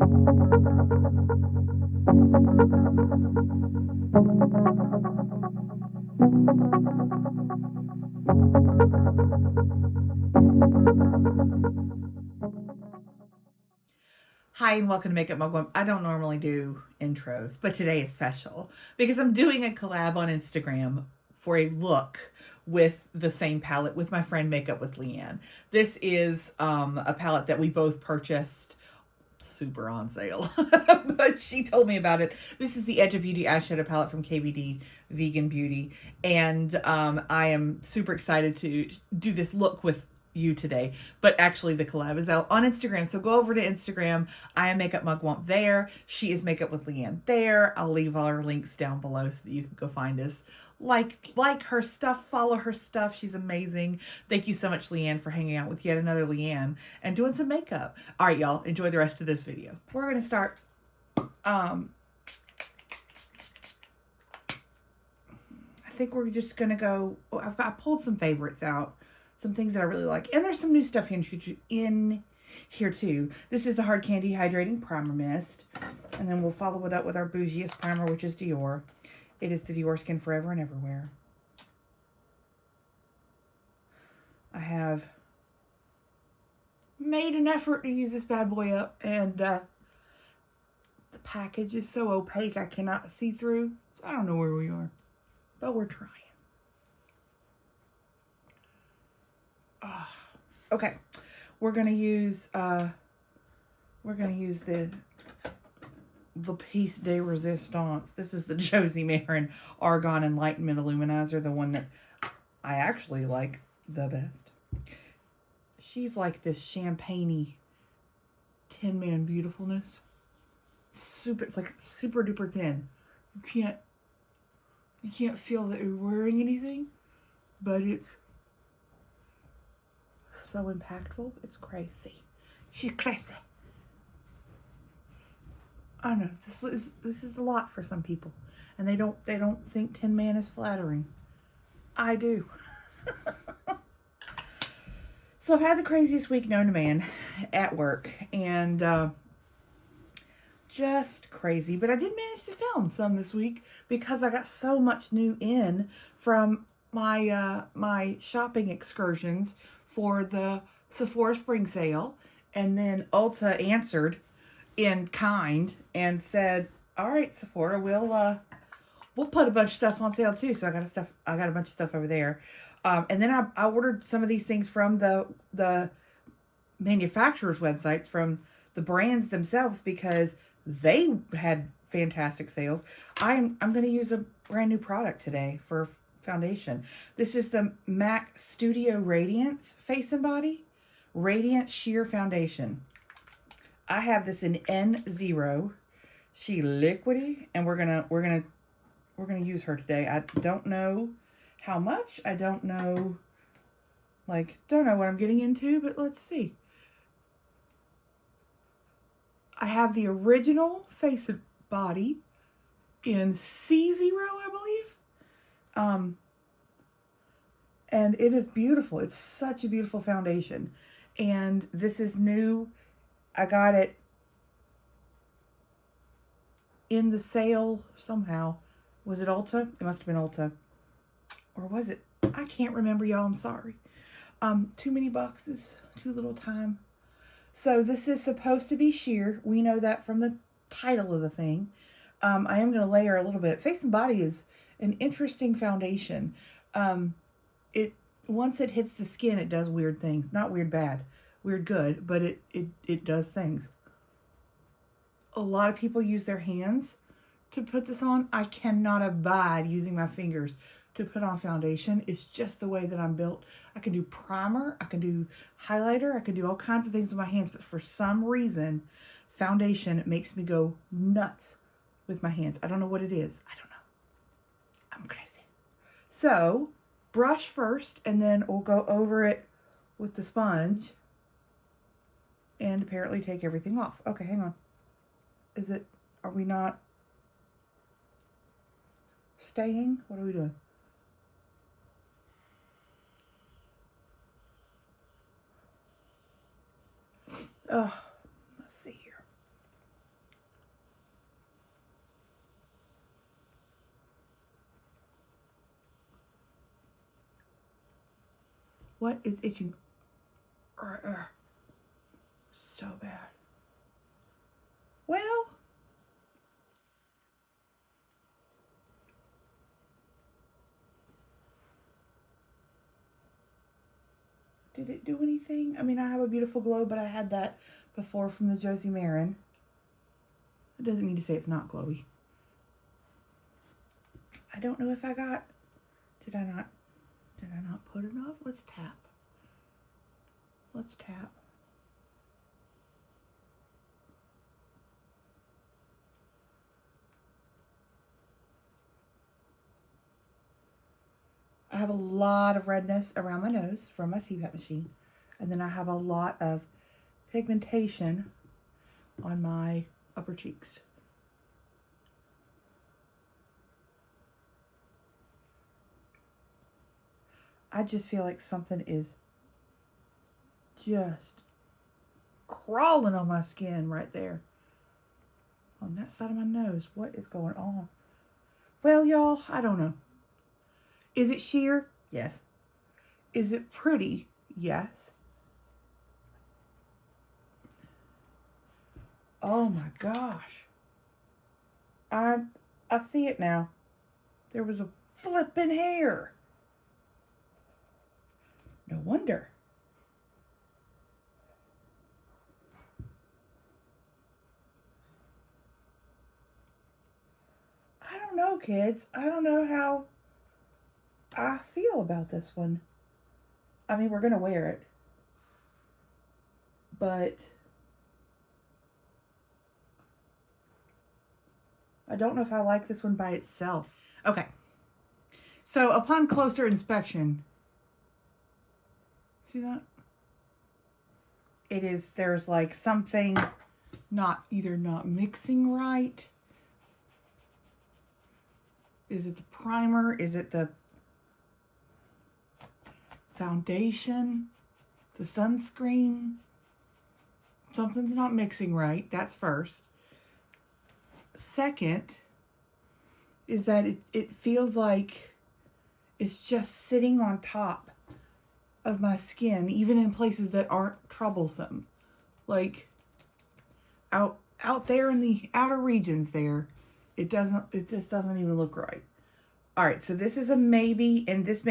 Hi and welcome to Makeup Mugwump. I don't normally do intros, but today is special because I'm doing a collab on Instagram for a look with the same palette with my friend Makeup with Leann. This is a palette that we both purchased super on sale, but she told me about it. This is the Edge of Beauty eyeshadow palette from KVD Vegan Beauty, and I am super excited to do this look with you today. But actually the collab is out on Instagram, so go over to Instagram. I am Makeup Mugwump there. She is Makeup with Leann there. I'll leave all our links down below so that you can go find us. Like her stuff, follow her stuff. She's amazing. Thank you so much, Leann, for hanging out with yet another Leann and doing some makeup. All right, y'all, enjoy the rest of this video. We're gonna start I think we're just gonna go. I pulled some favorites out, some things that I really like, and there's some new stuff in here too. This is the Hard Candy Hydrating Primer Mist, and then we'll follow it up with our bougiest primer, which is Dior. It is the Dior Skin Forever and Everywhere. I have made an effort to use this bad boy up, and the package is so opaque I cannot see through. I don't know where we are, but we're trying. Okay, we're gonna use the Piece de Resistance. This is the Josie Marin Argan Enlightenment Illuminizer, the one that I actually like the best. She's like this champagne-y Tin Man beautifulness. It's like super duper thin. You can't feel that you're wearing anything, but it's so impactful. It's crazy. She's crazy. I know this is a lot for some people, and they don't think Tin Man is flattering. I do. So I've had the craziest week known to man at work, and just crazy. But I did manage to film some this week because I got so much new in from my my shopping excursions for the Sephora spring sale, and then Ulta answered in kind and said, "All right, Sephora, we'll put a bunch of stuff on sale too." So I got a bunch of stuff over there, and then I ordered some of these things from the manufacturers' websites, from the brands themselves, because they had fantastic sales. I'm going to use a brand new product today for foundation. This is the MAC Studio Radiance Face and Body Radiant Sheer Foundation. I have this in N0. She liquidy, and we're gonna use her today. I don't know how much. I don't know what I'm getting into, but let's see. I have the original Face and Body in C0, I believe. And it is beautiful. It's such a beautiful foundation. And this is new. I got it in the sale somehow. Was it Ulta? It must have been Ulta. Or was it? I can't remember, y'all. I'm sorry. Too many boxes. Too little time. So this is supposed to be sheer. We know that from the title of the thing. I am going to layer a little bit. Face and Body is an interesting foundation. Once it hits the skin, it does weird things. Not weird bad. Weird good, but it does things. A lot of people use their hands to put this on. I cannot abide using my fingers to put on foundation. It's just the way that I'm built. I can do primer, I can do highlighter, I can do all kinds of things with my hands, but for some reason, foundation makes me go nuts with my hands. I don't know what it is. I don't know. I'm crazy. So, brush first, and then we'll go over it with the sponge and apparently take everything off. Okay, hang on. Are we not staying? What are we doing? Oh, let's see here. What is itching? So bad. Well, did it do anything? I mean, I have a beautiful glow, but I had that before from the Josie Marin. It doesn't mean to say it's not glowy. I don't know if I got, did I not put enough? Let's tap. Let's tap. I have a lot of redness around my nose from my CPAP machine. And then I have a lot of pigmentation on my upper cheeks. I just feel like something is just crawling on my skin right there. On that side of my nose. What is going on? Well, y'all, I don't know. Is it sheer? Yes. Is it pretty? Yes. Oh my gosh. I see it now. There was a flippin' hair. No wonder. I don't know, kids. I don't know how I feel about this one. I mean, we're going to wear it. But I don't know if I like this one by itself. Okay. So upon closer inspection, see that? There's like something either not mixing right. Is it the primer? Is it the foundation? The sunscreen? Something's not mixing right. That's first. Second is that it feels like it's just sitting on top of my skin, even in places that aren't troublesome. Like out there in the outer regions there, it just doesn't even look right. All right, so this is a maybe, and it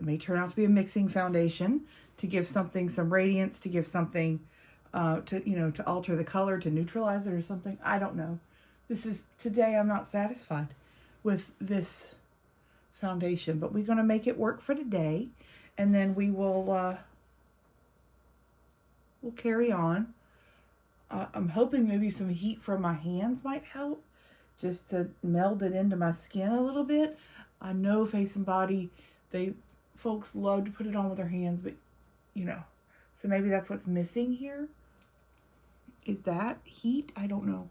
may turn out to be a mixing foundation to give something some radiance, to give something to alter the color, to neutralize it or something. I don't know. Today I'm not satisfied with this foundation, but we're going to make it work for today, and then we'll carry on. I'm hoping maybe some heat from my hands might help, just to meld it into my skin a little bit. I know Face and Body, folks love to put it on with their hands, but so maybe that's what's missing here. Is that heat? I don't know.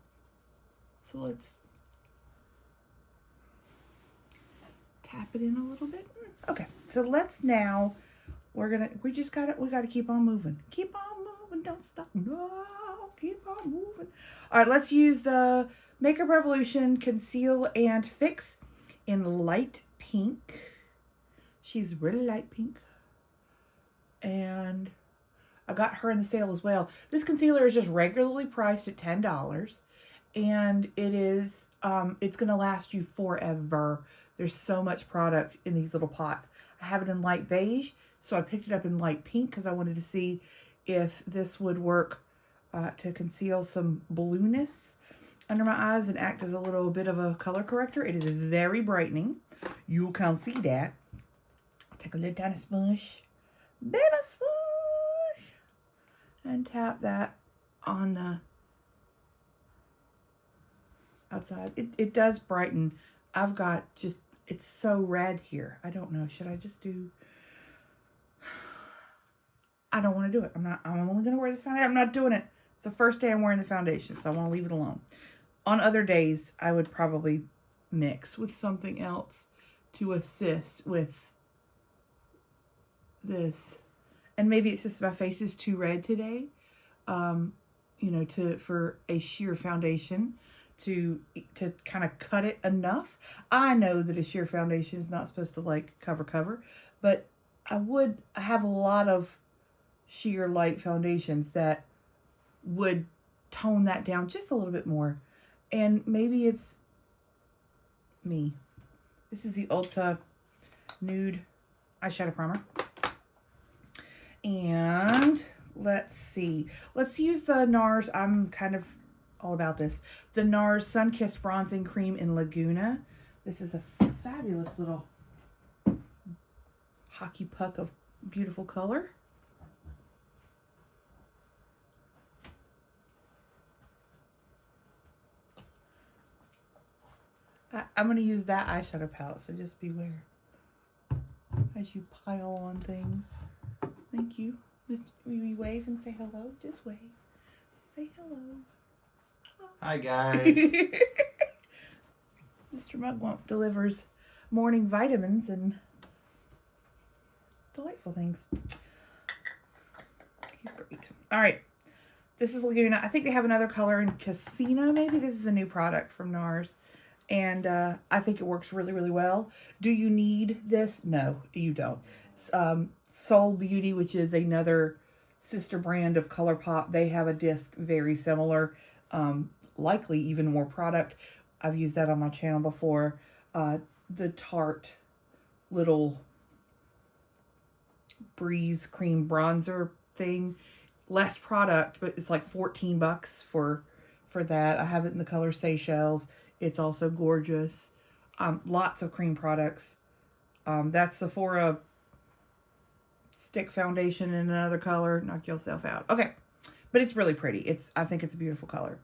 So let's tap it in a little bit. Okay, so let's now, we gotta keep on moving. Keep on moving, don't stop. No, keep on moving. All right, let's use the Makeup Revolution Conceal and Fix in light pink. She's really light pink. And I got her in the sale as well. This concealer is just regularly priced at $10. And it is, it's going to last you forever. There's so much product in these little pots. I have it in light beige, so I picked it up in light pink because I wanted to see if this would work to conceal some blueness under my eyes and act as a little bit of a color corrector. It is very brightening. You can see that. Take a little tiny sponge, baby sponge, and tap that on the outside. It does brighten. I've got it's so red here. I don't know. Should I just do... I don't want to do it. I'm only going to wear this foundation. I'm not doing it. It's the first day I'm wearing the foundation, so I want to leave it alone. On other days, I would probably mix with something else to assist with this. And maybe it's just my face is too red today, for a sheer foundation to kind of cut it enough. I know that a sheer foundation is not supposed to like cover, but I have a lot of sheer light foundations that would tone that down just a little bit more. And maybe it's me. This is the Ulta Nude eyeshadow primer. And let's see. Let's use the Nars. I'm kind of all about this. The Nars Sun-Kissed Bronzing Cream in Laguna. This is a fabulous little hockey puck of beautiful color. I'm going to use that eyeshadow palette, so just beware as you pile on things. Thank you. Mr. Will you wave and say hello? Just wave. Say hello. Hi, guys. Mr. Mugwump delivers morning vitamins and delightful things. He's great. All right. This is Laguna. I think they have another color in Casino, maybe. This is a new product from Nars. And I think it works really, really well. Do you need this? No, you don't. It's, Soul Beauty, which is another sister brand of ColourPop. They have a disc very similar, likely even more product. I've used that on my channel before. The Tarte little Breeze cream bronzer thing. Less product, but it's like 14 bucks for that. I have it in the color Seychelles. It's also gorgeous. Lots of cream products. That's Sephora stick foundation in another color. Knock yourself out. Okay. But it's really pretty. I think it's a beautiful color.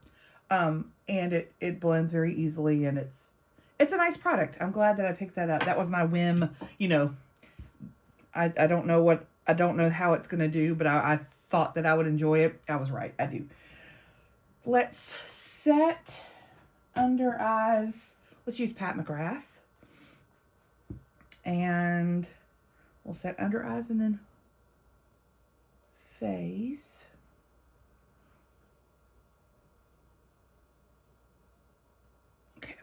And it blends very easily, and it's a nice product. I'm glad that I picked that up. That was my whim. You know, I don't know how it's gonna do, but I thought that I would enjoy it. I was right. I do. Let's set under eyes. Let's use Pat McGrath. And we'll set under eyes and then face. Okay.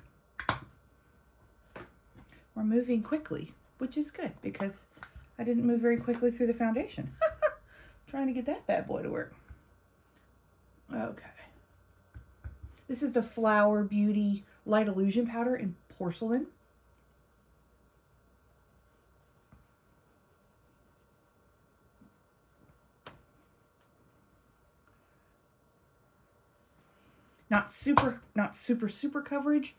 We're moving quickly, which is good because I didn't move very quickly through the foundation. Trying to get that bad boy to work. Okay. This is the Flower Beauty Light Illusion Powder in Porcelain. Not super coverage.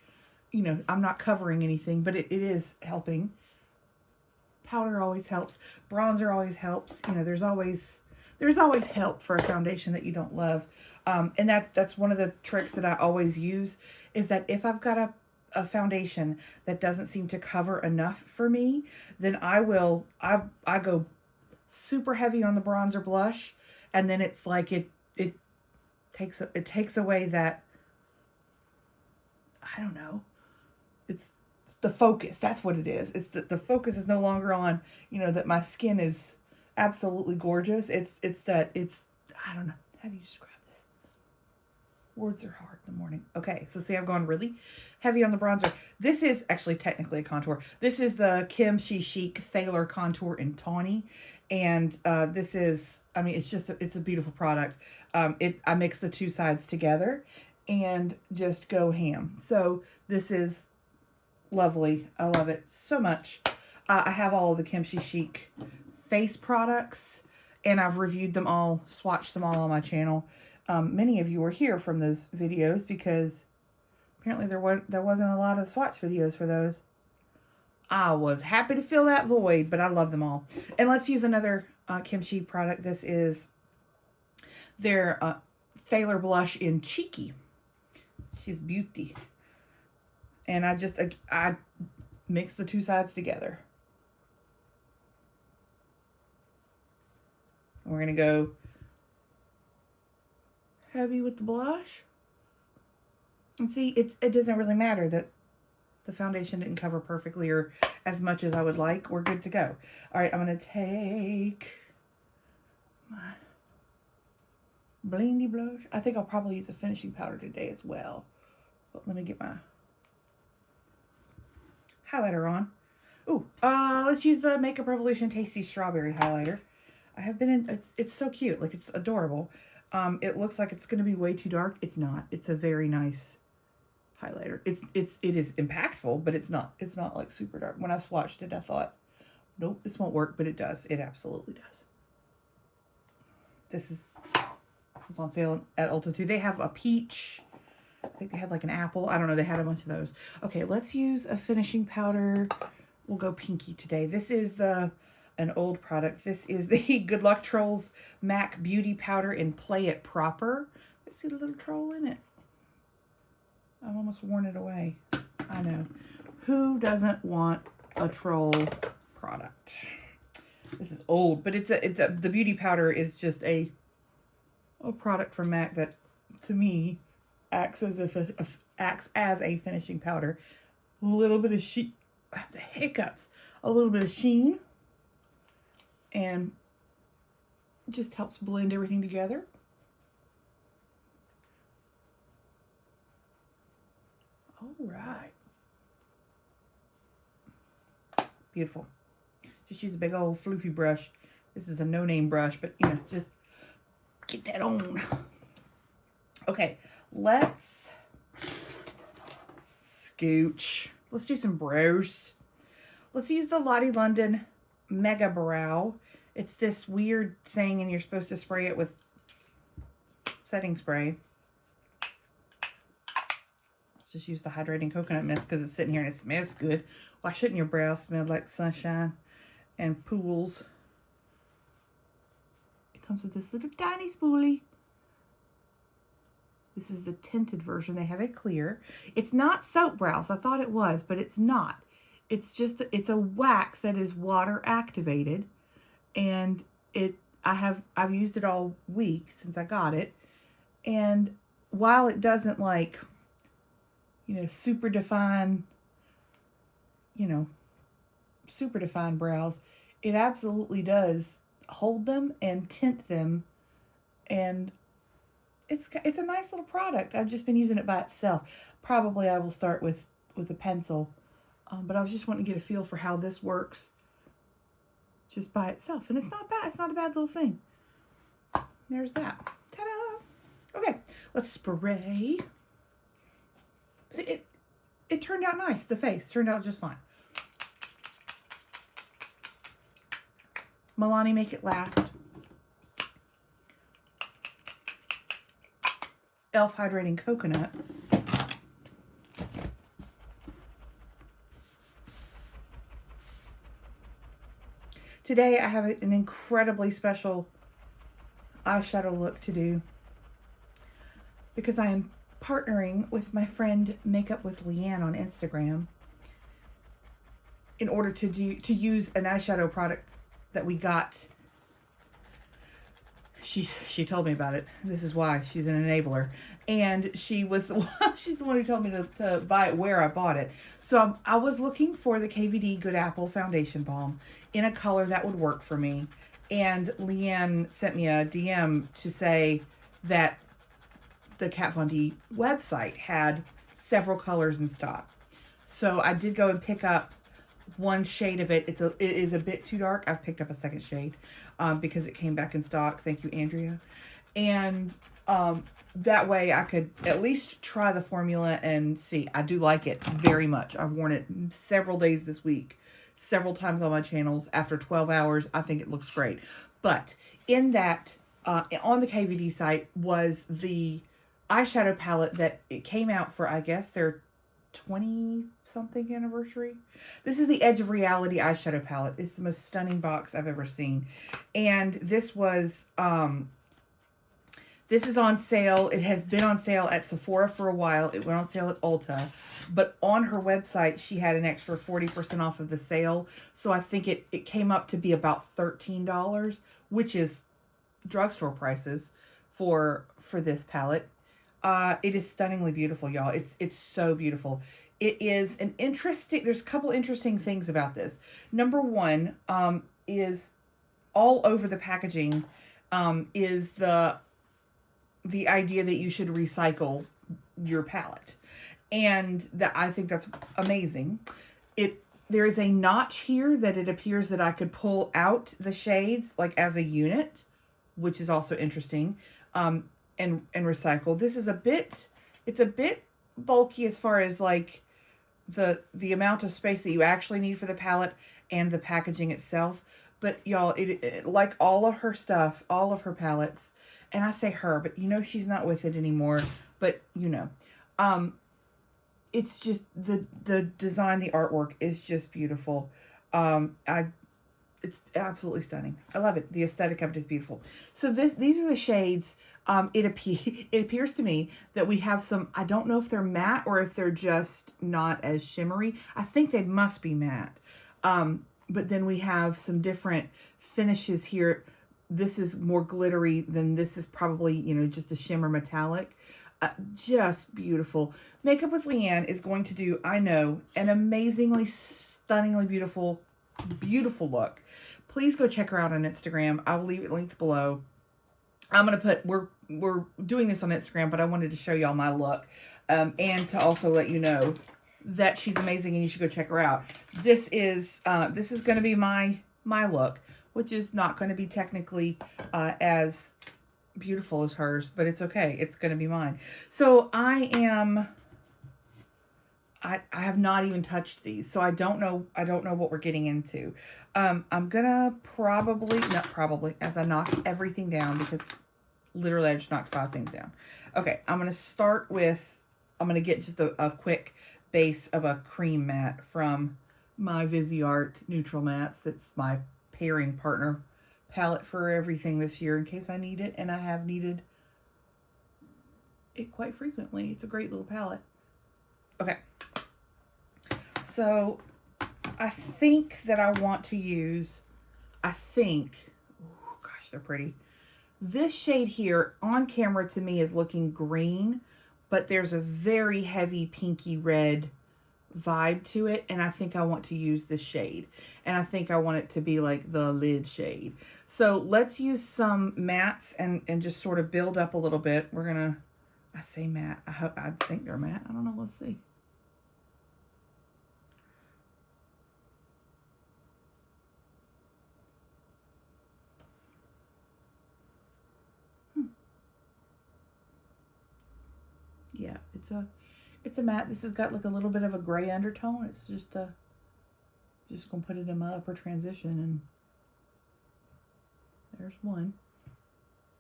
You know, I'm not covering anything, but it is helping. Powder always helps. Bronzer always helps. You know, there's always help for a foundation that you don't love. And that's one of the tricks that I always use, is that if I've got a foundation that doesn't seem to cover enough for me, then I go super heavy on the bronzer blush, and then it's like it takes away that, I don't know, it's the focus. That's what it is. It's the focus is no longer on, you know, that my skin is absolutely gorgeous. It's I don't know, how do you describe this? Words are hard in the morning. Okay, so see, I've gone really heavy on the bronzer. This is actually technically a contour. This is the Kimchi Chic Thaler Contour in Tawny. And this is, I mean, it's a beautiful product. I mix the two sides together and just go ham. So this is lovely. I love it so much. I have all of the Kimchi Chic face products, and I've reviewed them all, swatched them all on my channel. Many of you were here from those videos because apparently there wasn't a lot of swatch videos for those. I was happy to fill that void, but I love them all. And let's use another Kimchi product. This is their Thaler blush in Cheeky. She's beauty. And I mix the two sides together. We're going to go heavy with the blush. And see, it doesn't really matter that the foundation didn't cover perfectly or as much as I would like. We're good to go. All right, I'm going to take my blingy blush. I think I'll probably use a finishing powder today as well. But let me get my highlighter on. Ooh, let's use the Makeup Revolution Tasty Strawberry Highlighter. I have been in, it's so cute. Like, it's adorable. It looks like it's going to be way too dark. It's not. It's a very nice highlighter. It is impactful, but it's not like super dark. When I swatched it, I thought, nope, this won't work, but it does. It absolutely does. This was on sale at Ulta too. They have a peach. I think they had like an apple. I don't know. They had a bunch of those. Okay, let's use a finishing powder. We'll go pinky today. This is an old product. This is the Good Luck Trolls MAC Beauty Powder in Play It Proper. Let's see the little troll in it. I've almost worn it away. I know. Who doesn't want a troll product? This is old, but the beauty powder is just a product from MAC that, to me, acts as a finishing powder. A little bit of sheen. The hiccups. A little bit of sheen. And just helps blend everything together. All right. Beautiful. Just use a big old floofy brush. This is a no-name brush, but, you know, just get that on. Okay, let's scooch. Let's do some brows. Let's use the Lottie London Mega Brow. It's this weird thing, and you're supposed to spray it with setting spray. Let's just use the hydrating coconut mist because it's sitting here and it smells good. Why shouldn't your brows smell like sunshine and pools? It comes with this little tiny spoolie. This is the tinted version. They have a clear. It's not soap brows. I thought it was, but it's not. It's just, it's a wax that is water activated. And I've used it all week since I got it. And while it doesn't, like, you know, super define brows, it absolutely does hold them and tint them. And it's a nice little product. I've just been using it by itself. Probably I will start with a pencil. But I was just wanting to get a feel for how this works just by itself. And it's not bad. It's not a bad little thing. There's that. Ta-da! Okay, let's spray. See, it turned out nice. The face turned out just fine. Milani Make It Last. Elf Hydrating Coconut. Today I have an incredibly special eyeshadow look to do because I am partnering with my friend Makeup with Leann on Instagram in order to use an eyeshadow product that we got. She told me about it. This is why she's an enabler. And she was the one, she's the one who told me to buy it where I bought it. So I was looking for the KVD Good Apple Foundation Balm in a color that would work for me. And Leann sent me a DM to say that the Kat Von D website had several colors in stock. So I did go and pick up one shade of it. It is a bit too dark. I've picked up a second shade because it came back in stock. Thank you, Andrea. And that way I could at least try the formula and see. I do like it very much. I've worn it several days this week, several times on my channels. After 12 hours, I think it looks great. But in that, on the KVD site was the eyeshadow palette that it came out for, I guess, their 20-something anniversary. This is the Edge of Reality eyeshadow palette. It's the most stunning box I've ever seen. And this was, this is on sale. It has been on sale at Sephora for a while. It went on sale at Ulta. But on her website, she had an extra 40% off of the sale. So I think it came up to be about $13, which is drugstore prices for this palette. It is stunningly beautiful, y'all. It's so beautiful. It is an interesting, there's a couple interesting things about this. Number one, is all over the packaging, is the idea that you should recycle your palette. And I think that's amazing. There is a notch here that it appears that I could pull out the shades like as a unit, which is also interesting, and recycle. This is it's a bit bulky as far as like the amount of space that you actually need for the palette and the packaging itself. But y'all, it like all of her stuff, all of her palettes, and I say her, but you know she's not with it anymore, but you know, it's just the design, the artwork is just beautiful. It's absolutely stunning. I love it. The aesthetic of it is beautiful. So these are the shades. It appears to me that we have some, I don't know if they're matte or if they're just not as shimmery. I think they must be matte. But then we have some different finishes here. This is more glittery than this is probably, you know, just a shimmer metallic. Just beautiful. Makeup with Leann is going to do, I know, an amazingly, stunningly beautiful look. Please go check her out on Instagram. I will leave it linked below. I'm going to put, we're doing this on Instagram, but I wanted to show y'all my look. And to also let you know that she's amazing and you should go check her out. This is going to be my look, which is not going to be technically as beautiful as hers, but it's okay. It's going to be mine. So I have not even touched these, so I don't know what we're getting into. I'm gonna as I knock everything down, because literally I just knocked 5 things down. Okay, I'm gonna start with, I'm gonna get just a quick base of a cream matte from my Viseart Neutral Mattes. That's my pairing partner palette for everything this year in case I need it, and I have needed it quite frequently. It's a great little palette. Okay. So I think that I want to use, oh gosh, they're pretty. This shade here on camera to me is looking green, but there's a very heavy pinky red vibe to it, and I think I want to use this shade, and I think I want it to be like the lid shade. So let's use some mattes and just sort of build up a little bit. We're gonna, I say matte, I think they're matte. I don't know, let's see. Yeah, it's a matte. This has got like a little bit of a gray undertone. It's just gonna put it in my upper transition, and there's one.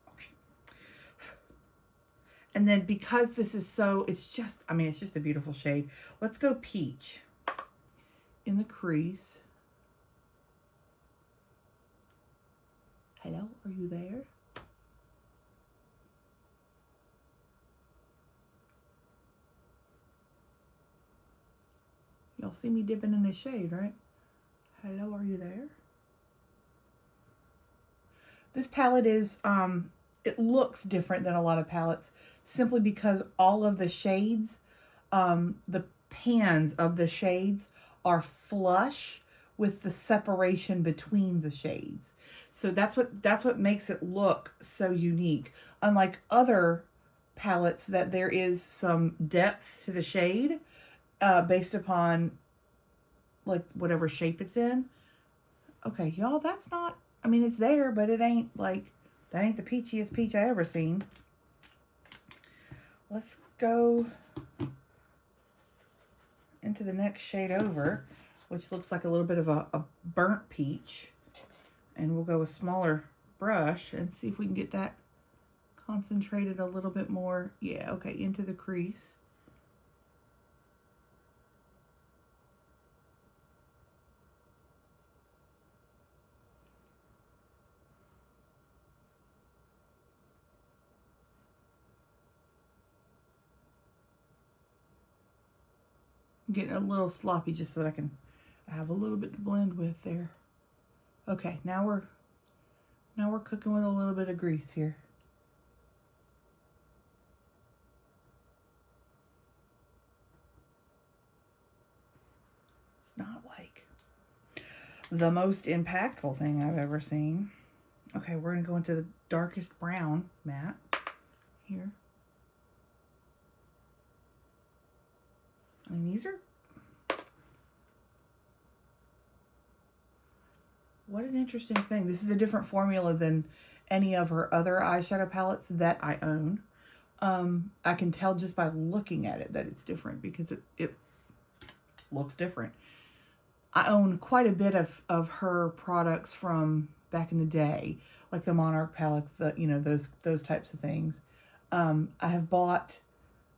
Okay. And then because this is so, it's just a beautiful shade. Let's go peach in the crease. Hello, are you there? Y'all see me dipping in the shade, right? Hello, are you there? This palette is, it looks different than a lot of palettes simply because all of the shades, the pans of the shades are flush with the separation between the shades. So that's what makes it look so unique. Unlike other palettes that there is some depth to the shade, based upon like whatever shape it's in. Okay, y'all, that's not, I mean, it's there, but it ain't like, that ain't the peachiest peach I ever seen. Let's go into the next shade over, which looks like a little bit of a burnt peach. And we'll go with smaller brush and see if we can get that concentrated a little bit more. Yeah, okay, into the crease. I'm getting a little sloppy just so that I can have a little bit to blend with there. Okay, now we're cooking with a little bit of grease here. It's not like the most impactful thing I've ever seen. Okay, we're gonna go into the darkest brown matte here. I mean, these are, what an interesting thing. This is a different formula than any of her other eyeshadow palettes that I own. I can tell just by looking at it that it's different because it looks different. I own quite a bit of her products from back in the day, like the Monarch palette, those types of things. I have bought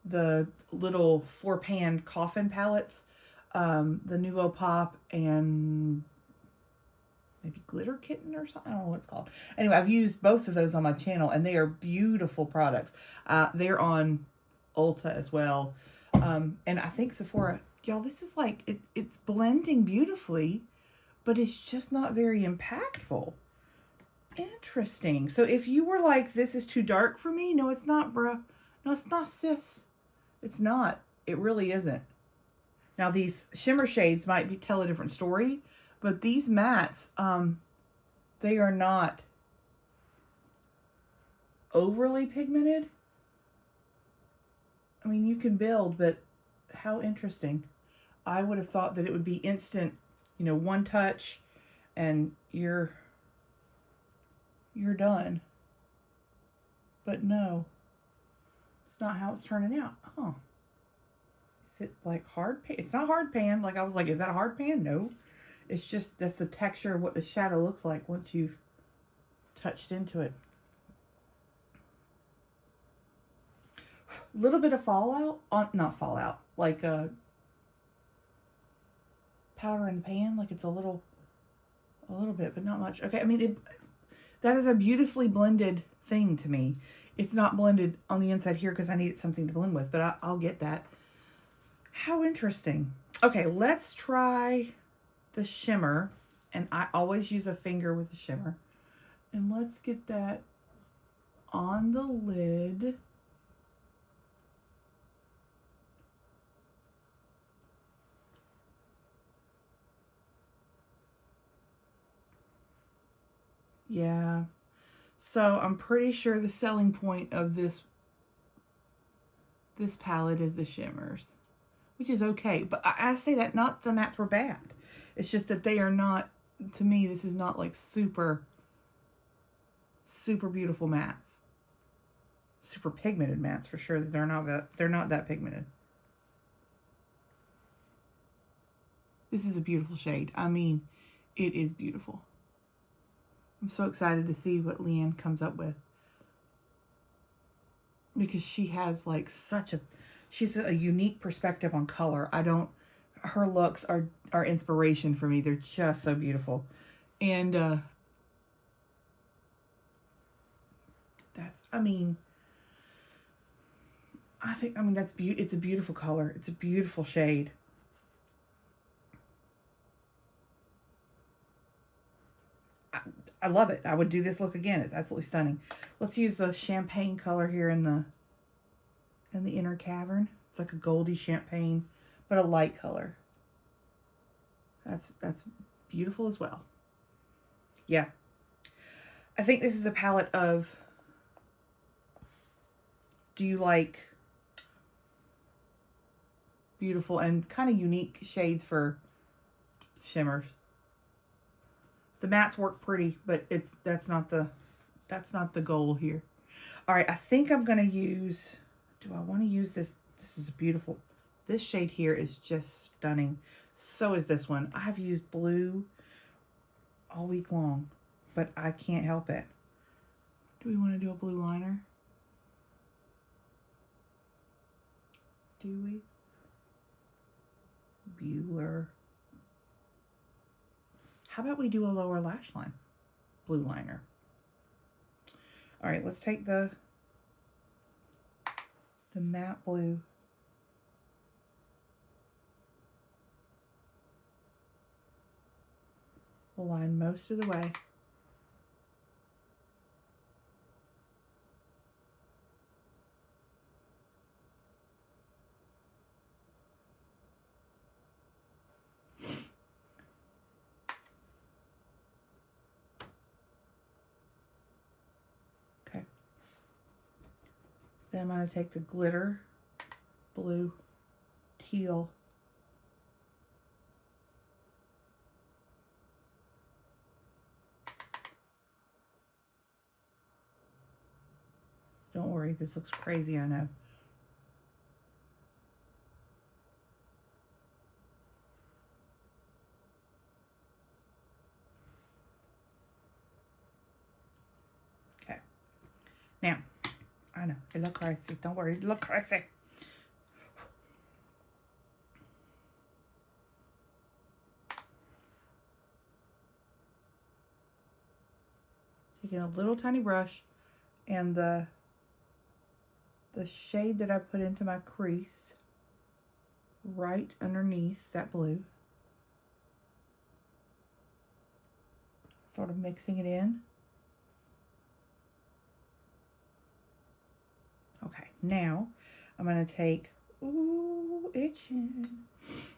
the little 4-pan coffin palettes, the Nuo Pop and maybe Glitter Kitten or something. I don't know what it's called. Anyway, I've used both of those on my channel, and they are beautiful products. They're on Ulta as well. And I think Sephora, y'all, this is like, it's blending beautifully, but it's just not very impactful. Interesting. So if you were like, this is too dark for me, no, it's not, bruh. No, it's not, sis. It's not. It really isn't. Now, these shimmer shades might tell a different story, but these mattes, they are not overly pigmented. I mean, you can build, but how interesting. I would have thought that it would be instant, one touch and you're done. But no, it's not how it's turning out. Huh. Is it like hard pan? It's not hard pan. Like I was like, is that a hard pan? No. It's just, that's the texture of what the shadow looks like once you've touched into it. A little bit of fallout, not fallout, like a powder in the pan, like it's a little bit, but not much. Okay, I mean, that is a beautifully blended thing to me. It's not blended on the inside here because I needed something to blend with, but I'll get that. How interesting. Okay, let's try the shimmer, and I always use a finger with the shimmer, and let's get that on the lid. Yeah, so I'm pretty sure the selling point of this palette is the shimmers, which is okay, but I say that not the mattes were bad. It's just that they are not, to me, this is not like super beautiful mattes. Super pigmented mattes for sure. They're not that pigmented. This is a beautiful shade. I mean, it is beautiful. I'm so excited to see what Leann comes up with, because she has like she's a unique perspective on color. Her looks are inspiration for me. They're just so beautiful. And it's a beautiful color. It's a beautiful shade. I love it. I would do this look again. It's absolutely stunning. Let's use the champagne color here in the inner cavern. It's like a goldy champagne, but a light color. That's beautiful as well. Yeah. I think this is a palette of, do you like beautiful and kind of unique shades for shimmers? The mattes work pretty, but that's not the goal here. All right, I think I'm going to use, do I want to use this? This is beautiful. This shade here is just stunning. So is this one. I have used blue all week long, but I can't help it. Do we want to do a blue liner? Do we? Bueller. How about we do a lower lash line blue liner? All right, let's take the matte blue. We'll line most of the way. Okay. Then I'm going to take the glitter blue teal. Sorry, this looks crazy, I know. Okay. Now, I know, it looks crazy. Don't worry, it looks crazy. Taking a little tiny brush and the shade that I put into my crease right underneath that blue. Sort of mixing it in. Okay, now I'm going to take, ooh, itching.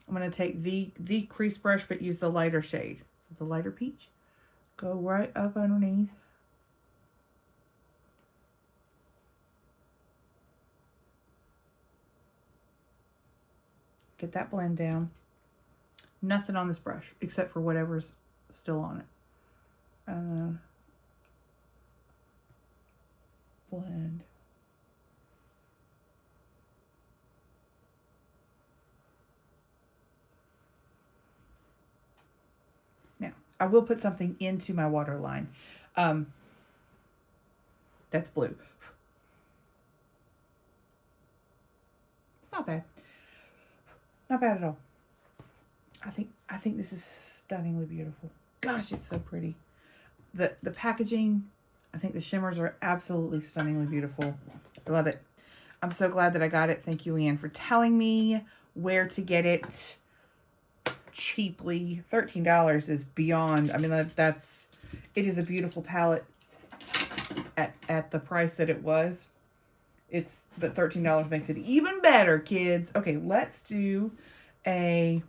I'm going to take the crease brush, but use the lighter shade. So the lighter peach. Go right up underneath. Get that blend down. Nothing on this brush except for whatever's still on it. And then blend. Now, I will put something into my waterline. That's blue. It's not bad. Not bad at all. I think this is stunningly beautiful. Gosh, it's so pretty. The packaging, I think the shimmers are absolutely stunningly beautiful. I love it. I'm so glad that I got it. Thank you, Leann, for telling me where to get it cheaply. $13 is beyond. I mean, it is a beautiful palette at the price that it was. But $13 makes it even better, kids. Okay, let's do a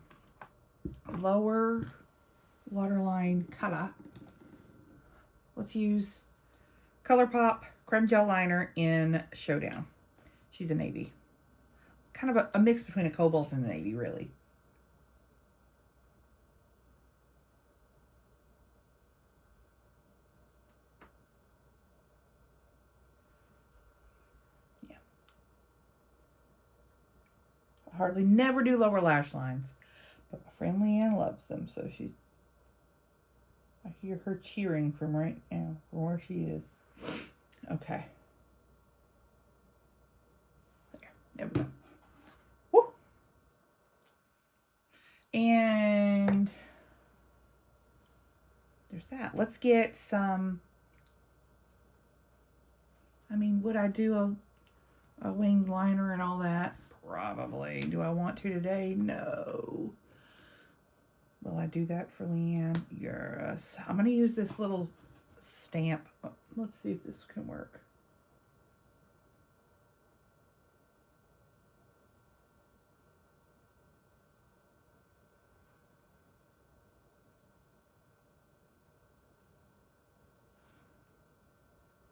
lower waterline color. Let's use ColourPop Creme Gel Liner in Showdown. She's a navy. Kind of a mix between a cobalt and a navy, really. Yeah. I hardly never do lower lash lines. But my friend Leann loves them, so I hear her cheering from right now, from where she is. Okay. There we go. Woo! And there's that. Let's get some, I mean, would I do a winged liner and all that? Probably. Do I want to today? No. Will I do that for Leann? Yes. I'm going to use this little stamp. Oh, let's see if this can work.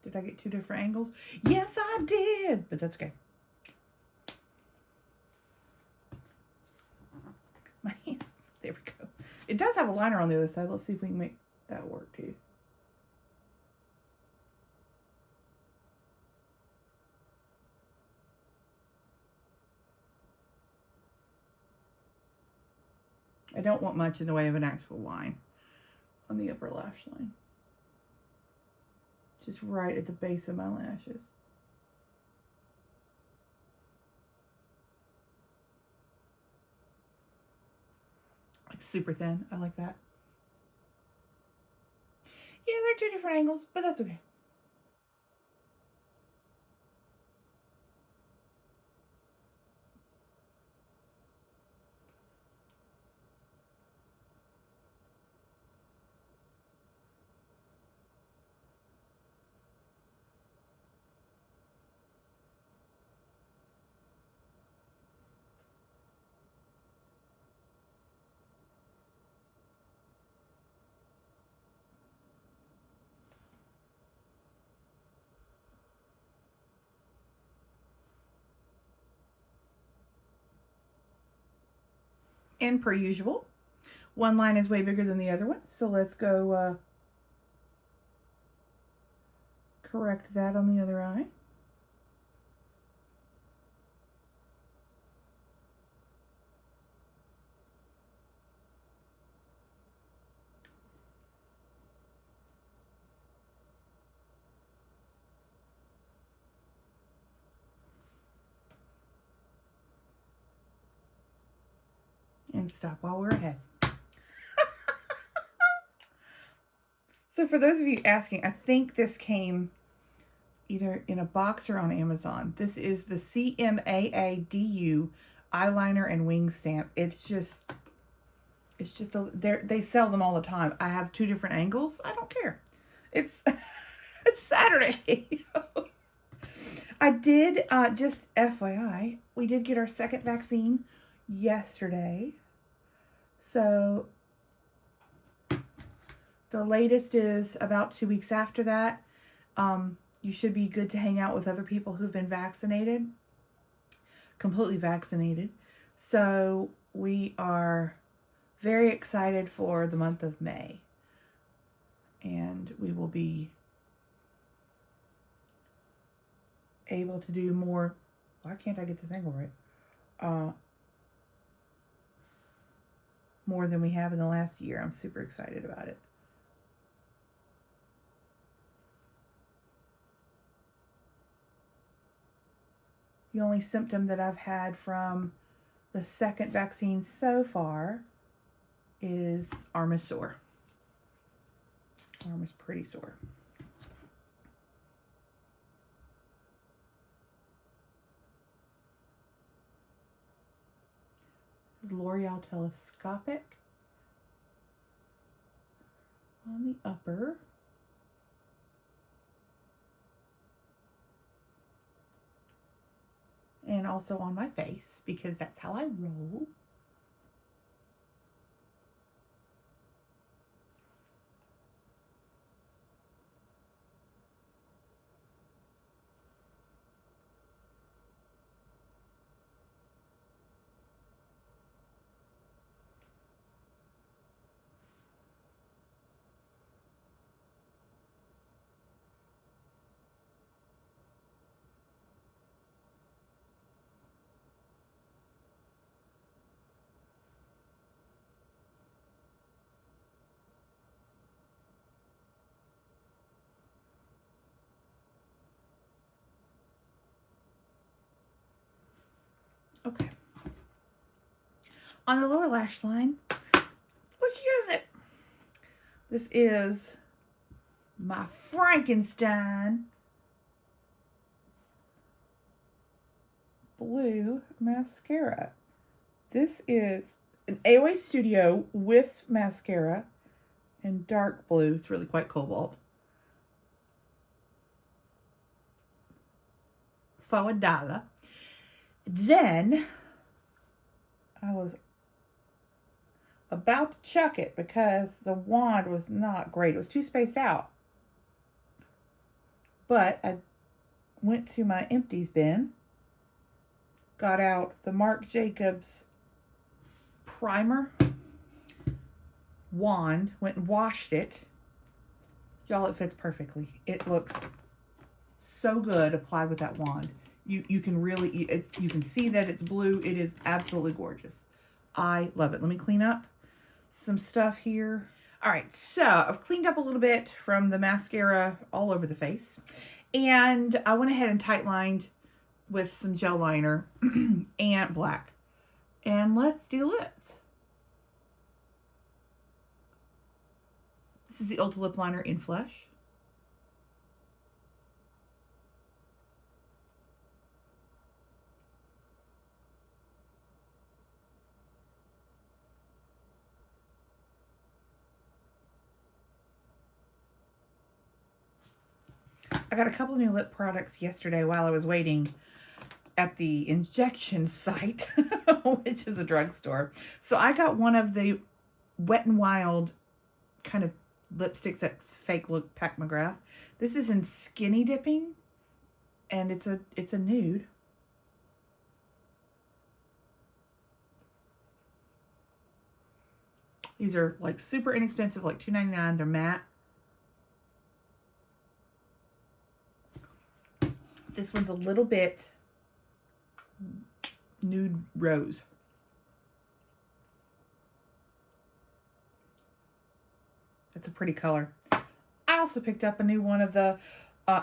Did I get two different angles? Yes, I did, but that's okay. My hands. There we go. It does have a liner on the other side. Let's see if we can make that work too. I don't want much in the way of an actual line on the upper lash line. Just right at the base of my lashes. Like super thin. I like that. Yeah, they're two different angles, but that's okay. And per usual, one line is way bigger than the other one. So let's go correct that on the other eye. and stop while we're ahead. So for those of you asking, I think this came either in a box or on Amazon. This is the CMAADU eyeliner and wing stamp. It's just they sell them all the time. I have 2 different angles. I don't care. It's Saturday. I did, just FYI, we did get our 2nd vaccine yesterday. So the latest is about 2 weeks after that. You should be good to hang out with other people who've been vaccinated, completely vaccinated. So we are very excited for the month of May. And we will be able to do more. Why can't I get this angle right? More than we have in the last year. I'm super excited about it. The only symptom that I've had from the 2nd vaccine so far is arm is sore. Arm is pretty sore. This is L'Oreal Telescopic on the upper. And also on my face, because that's how I roll. Okay. On the lower lash line, let's use it. This is my Frankenstein blue mascara. This is an AOA Studio Wisp mascara in dark blue. It's really quite cobalt. For $1. Then I was about to chuck it because the wand was not great. It was too spaced out. But I went to my empties bin, got out the Marc Jacobs primer wand, went and washed it. Y'all, it fits perfectly. It looks so good applied with that wand. You can really, you can see that it's blue. It is absolutely gorgeous. I love it. Let me clean up some stuff here. All right, so I've cleaned up a little bit from the mascara all over the face. And I went ahead and tight lined with some gel liner and black. And let's do lips. This is the Ulta Lip Liner in Flesh. I got a couple new lip products yesterday while I was waiting at the injection site, which is a drugstore. So I got one of the Wet n Wild kind of lipsticks that fake look Pat McGrath. This is in Skinny Dipping, and it's a nude. These are like super inexpensive, like $2.99. They're matte. This one's a little bit nude rose. It's a pretty color. I also picked up a new one of the,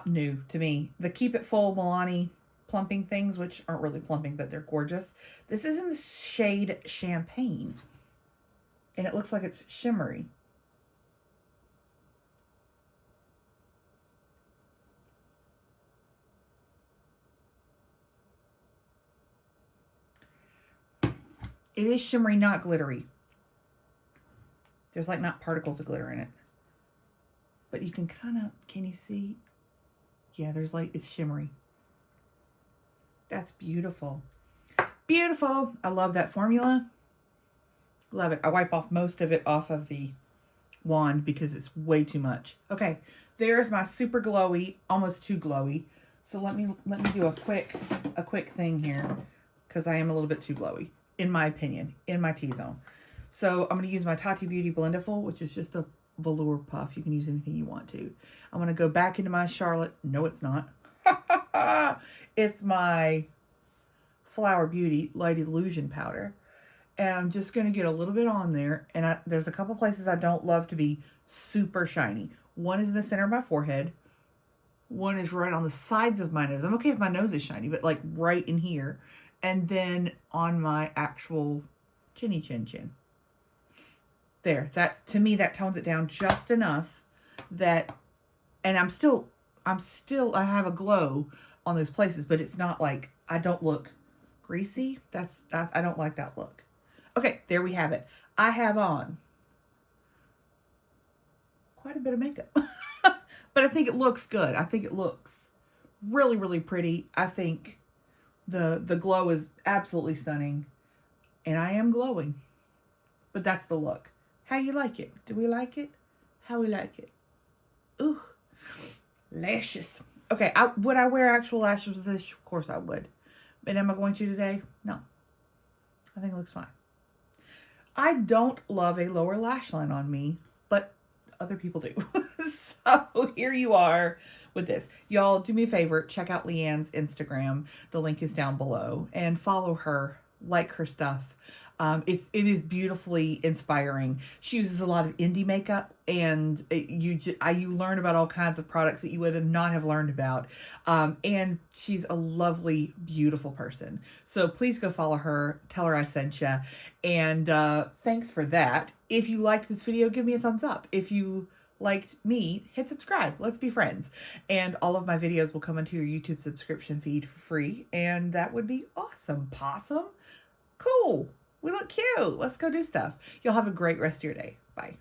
new to me, the Keep It Full Milani plumping things, which aren't really plumping, but they're gorgeous. This is in the shade Champagne. And it looks like it's shimmery. It is shimmery, not glittery. There's like not particles of glitter in it. But you can kind of, can you see? Yeah, there's like, it's shimmery. That's beautiful. Beautiful. I love that formula. Love it. I wipe off most of it off of the wand because it's way too much. Okay, there's my super glowy, almost too glowy. So let me do a quick thing here because I am a little bit too glowy, in my opinion, in my T-zone. So I'm going to use my Tati Beauty Blendiful, which is just a velour puff. You can use anything you want to. I'm going to go back into my Charlotte. No, it's not. It's my Flower Beauty Light Illusion Powder. And I'm just going to get a little bit on there. And there's a couple places I don't love to be super shiny. One is in the center of my forehead. One is right on the sides of my nose. I'm okay if my nose is shiny, but like right in here. And then on my actual chinny chin. There, that to me, that tones it down just enough that, and I have a glow on those places, but it's not like, I don't look greasy. I don't like that look. Okay, there we have it. I have on quite a bit of makeup, but I think it looks good. I think it looks really, really pretty. I think the glow is absolutely stunning, and I am glowing, but that's the look. How you like it? Do we like it? How we like it? Ooh, lashes. Okay, would I wear actual lashes with this? Of course I would. But am I going to today? No. I think it looks fine. I don't love a lower lash line on me, but other people do. So here you are with this. Y'all, do me a favor. Check out Leann's Instagram. The link is down below. And follow her. Like her stuff. It is beautifully inspiring. She uses a lot of indie makeup, and you learn about all kinds of products that you would not have learned about. And she's a lovely, beautiful person. So please go follow her. Tell her I sent you. And thanks for that. If you liked this video, give me a thumbs up. If you liked me, hit subscribe. Let's be friends. And all of my videos will come into your YouTube subscription feed for free. And that would be awesome. Possum? Cool. We look cute. Let's go do stuff. Y'all have a great rest of your day. Bye.